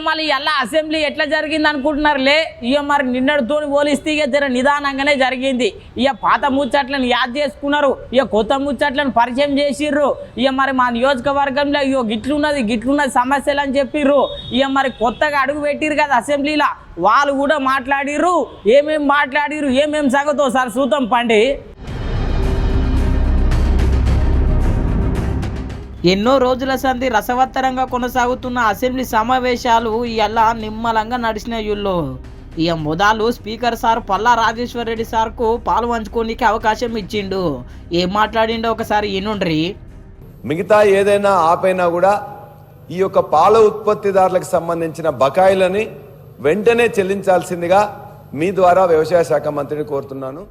మళ్ళీ ఎలా అసెంబ్లీ ఎట్లా జరిగింది అనుకుంటున్నారులే. మరి నిన్నటితో పోలిస్తే జర నిదానంగానే జరిగింది. పాత ముచ్చట్లను యాద్ చేసుకున్నారు, కొత్త ముచ్చట్లను పరిచయం చేసిర్రు. మరి మా నియోజకవర్గంలో గిట్లున్నది సమస్యలు అని చెప్పిర్రు. మరి కొత్తగా అడుగు పెట్టిర్రు కదా అసెంబ్లీలో, వాళ్ళు కూడా మాట్లాడిర్రు. ఏమేం సంగతో సార్ చూద్దాం పండి. ఎన్నో రోజుల సంధి రసవత్తరంగా కొనసాగుతున్న అసెంబ్లీ సమావేశాలు ఇలా నిమ్మలంగా నడిచినాయుల్లో. మొదలు స్పీకర్ సార్ పల్లా రాజేశ్వర్ రెడ్డి సార్కు పాలు పంచుకోనికి అవకాశం ఇచ్చిండు. ఏం మాట్లాడిండో ఒకసారి వినుండ్రి. మిగతా ఏదైనా ఆపైనా కూడా ఈ యొక్క పాల ఉత్పత్తిదారులకు సంబంధించిన బకాయిలని వెంటనే చెల్లించాల్సిందిగా మీ ద్వారా వ్యవసాయ శాఖ మంత్రిని కోరుతున్నాను.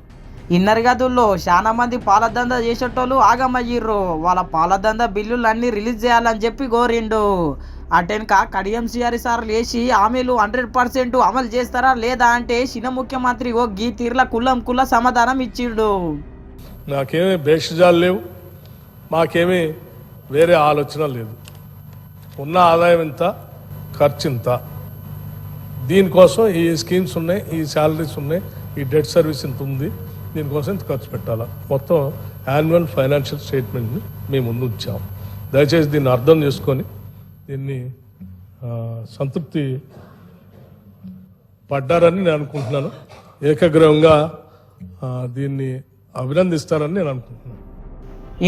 ఇన్నర్ గదుల్లో చాలా మంది పాలదందా చేసేటోళ్ళు ఆగమయ్యిర్రు. వాళ్ళ పాలదందా బిల్లులన్నీ రిలీజ్ చేయాలని చెప్పి కోరిండు. అటెనక కడియం సిఆర్ సార్ లేచి హామీలు 100% అమలు చేస్తారా లేదా అంటే చిన్న ముఖ్యమంత్రి గీ తీర్ల కుల్ల సమాధానం ఇచ్చిండు. నాకేమీ భేషజాలు లేవు, మాకేమీ వేరే ఆలోచన లేదు. ఉన్న ఆదాయం ఇంత, ఖర్చు ఇంత, దీనికోసం ఈ స్కీమ్స్ ఉన్నాయి, ఈ శాలరీస్ ఉన్నాయి, ఈ డెట్ సర్వీస్ ఇంత ఉంది, దీనికోసం ఇంత ఖర్చు పెట్టాలా. మొత్తం యాన్యువల్ ఫైనాన్షియల్ స్టేట్మెంట్ని మేము ముందు ఉంచాం. దయచేసి దీన్ని అర్థం చేసుకొని దీన్ని సంతృప్తి పడ్డారని నేను అనుకుంటున్నాను. ఏకగ్రీవంగా దీన్ని అభినందిస్తారని నేను అనుకుంటున్నాను.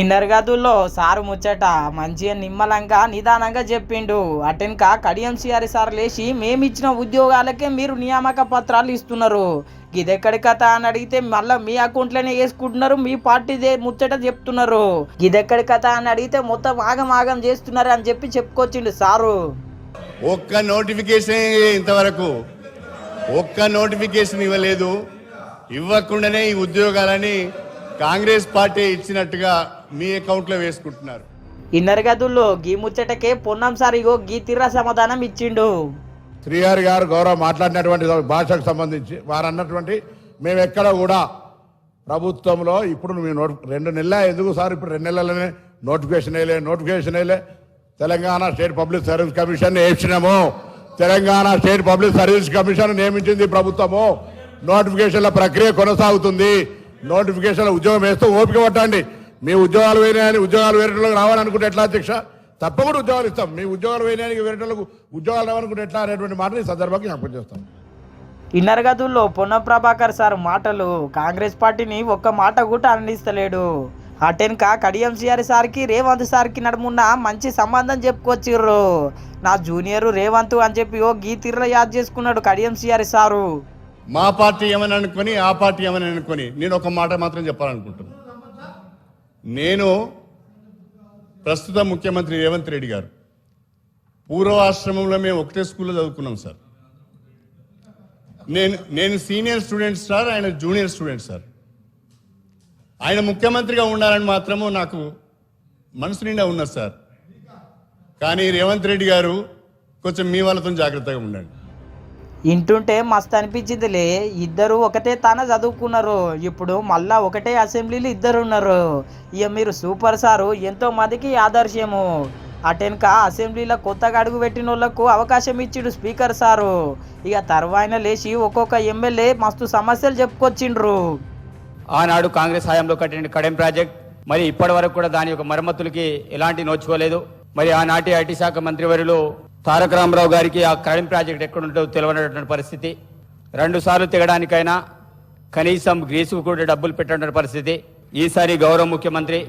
ఇన్నర్ గదుల్లో సారు ముచ్చట మంచిగా నిమ్మలంగా నిదానంగా చెప్పిండు. అటెనక కడియం సిఆర్ సార్ లేచి మేమిచ్చిన ఉద్యోగాలకే మీరు నియామక పత్రాలు ఇస్తున్నారు, గిదెక్కడి కథ అని అడిగితే మళ్ళీ మీ అకౌంట్లోనే వేసుకుంటున్నారు, మీ పార్టీదే ముచ్చట చెప్తున్నారు. గిదెక్కడి కథ అని అడిగితే మొత్తం ఆగం చేస్తున్నారు అని చెప్పి చెప్పుకొచ్చిండు సారు. ఒక్క నోటిఫికేషన్ ఇంతవరకు ఇవ్వలేదు. ఇవ్వకుండానే ఈ ఉద్యోగాలని కాంగ్రెస్ పార్టీ ఇచ్చినట్టుగా మీ అకౌంట్లో వేసుకుంటున్నారు. ఇన్నర్ గదుల్లో గీ ముచ్చటకే పొన్నం సార్ గీ తీర్ర సమాధానం ఇచ్చిండు. శ్రీహరి గారు గౌరవ మాట్లాడినటువంటి భాషకు సంబంధించి వారు అన్నటువంటి మేము ఎక్కడ కూడా ప్రభుత్వంలో ఇప్పుడు మేము 2 నెలల ఎందుకు సార్ ఇప్పుడు 2 నెలలనే నోటిఫికేషన్ వేయలే. Telangana state public service commission వేసినాము. Telangana state public service commission నియమించింది ప్రభుత్వము. నోటిఫికేషన్ల ప్రక్రియ కొనసాగుతుంది. నోటిఫికేషన్ల ఉద్యోగం వేస్తూ ఓపిక పట్టండి. మీ ఉద్యోగాలు వేయని ఉద్యోగాలు వేరేటోళ్ళకి రావాలనుకుంటే ఎట్లా అధ్యక్ష? తప్పకుండా ఉద్యోగాలు ఇస్తాం. మీ ఉద్యోగాలు వేయడానికి వేరేటోళ్ళకు ఉద్యోగాలు రావాలనుకుంటే ఎట్లా అనేటువంటి మాటని సందర్భంగా జ్ఞాపకం చేస్తాం. ఇన్నర్ గదుల్లో పొన్నం ప్రభాకర్ సార్ మాటలు కాంగ్రెస్ పార్టీని ఒక్క మాట కూడా అందిస్తలేడు. అటెనక కడియం సిఆర్ సార్కి రేవంత్ సార్కి నడుమున్న మంచి సంబంధం చెప్పుకొచ్చిర్రు. నా జూనియర్ రేవంత్ అని చెప్పి గీ తీర్ర యాద్ చేసుకున్నాడు కడియం సిఆర్ సారు. మా పార్టీ ఏమని అనుకొని ఆ పార్టీ ఏమని అనుకొని నేను ఒక మాట మాత్రం చెప్పాలనుకుంటున్నాను. నేను ప్రస్తుత ముఖ్యమంత్రి రేవంత్ రెడ్డి గారు పూర్వాశ్రమంలో మేము ఒకటే స్కూల్లో చదువుకున్నాం సార్. నేను సీనియర్ స్టూడెంట్ సార్, ఆయన జూనియర్ స్టూడెంట్ సార్. ఆయన ముఖ్యమంత్రిగా ఉండాలని మాత్రము నాకు మనసు నిండా ఉన్నది సార్. కానీ రేవంత్ రెడ్డి గారు కొంచెం మీ వాళ్ళతో జాగ్రత్తగా ఉండండి. ఇంటుంటే మస్తు అనిపించిందిలే. ఇద్దరు ఒకటే తాన చదువుకున్నారు, ఇప్పుడు మళ్ళా ఒకటే అసెంబ్లీలో ఇద్దరు ఉన్నారు. మీరు సూపర్ సారు, ఎంతో మందికి ఆదర్శము. అటెనక అసెంబ్లీలో కొత్తగా అడుగు పెట్టిన వాళ్ళకు అవకాశం ఇచ్చిండు స్పీకర్ సారు. తర్వాయిన లేచి ఒక్కొక్క ఎమ్మెల్యే మస్తు సమస్యలు చెప్పుకొచ్చిండ్రు. ఆనాడు కాంగ్రెస్ హయాంలో కట్టిన కడెం ప్రాజెక్ట్ మరి ఇప్పటి వరకు కూడా దాని యొక్క మరమ్మతులకి ఎలాంటి నోచుకోలేదు. మరి ఆనాటి ఐటీ శాఖ మంత్రివర్యులు తారక రామారావు గారికి ఆ కడెం ప్రాజెక్ట్ ఎక్కడుంటో తెలియనటువంటి పరిస్థితి. 2 సార్లు తెగడానికైనా కనీసం గ్రీసుకు కూడా డబ్బులు పెట్టిన పరిస్థితి. ఈసారి గౌరవ ముఖ్యమంత్రి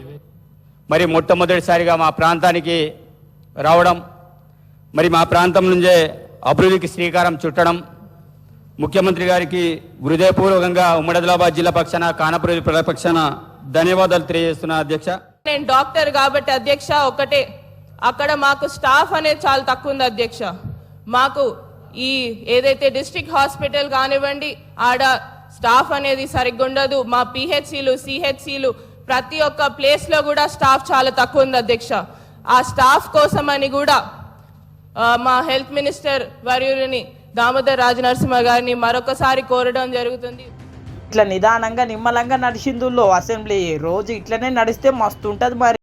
మరి మొట్టమొదటిసారిగా మా ప్రాంతానికి రావడం, మరి మా ప్రాంతం నుంచే అభివృద్ధికి శ్రీకారం చుట్టడం, ముఖ్యమంత్రి గారికి హృదయపూర్వకంగా ఉమ్మడి ఆదిలాబాద్ జిల్లా పక్షాన కానపురి ప్రజల పక్షాన ధన్యవాదాలు తెలియజేస్తున్నా అధ్యక్ష. నేను డాక్టర్ కాబట్టి అధ్యక్ష ఒకటే, అక్కడ మాకు స్టాఫ్ అనేది చాలా తక్కువ ఉంది అధ్యక్ష. మాకు ఈ ఏదైతే డిస్ట్రిక్ట్ హాస్పిటల్ కానివ్వండి, ఆడ స్టాఫ్ అనేది సరిగ్గా ఉండదు. మా పిహెచ్సిలు, సిహెచ్సిలు ప్రతి ఒక్క ప్లేస్లో కూడా స్టాఫ్ చాలా తక్కువ ఉంది అధ్యక్ష. ఆ స్టాఫ్ కోసం అని కూడా మా హెల్త్ మినిస్టర్ వర్యుని దామోదర్ రాజనరసింహ గారిని మరొకసారి కోరడం జరుగుతుంది. ఇట్లా నిదానంగా నిమ్మలంగా నడిచిందుల్లో అసెంబ్లీ రోజు ఇట్లనే నడిస్తే మస్తు ఉంటుంది మరి.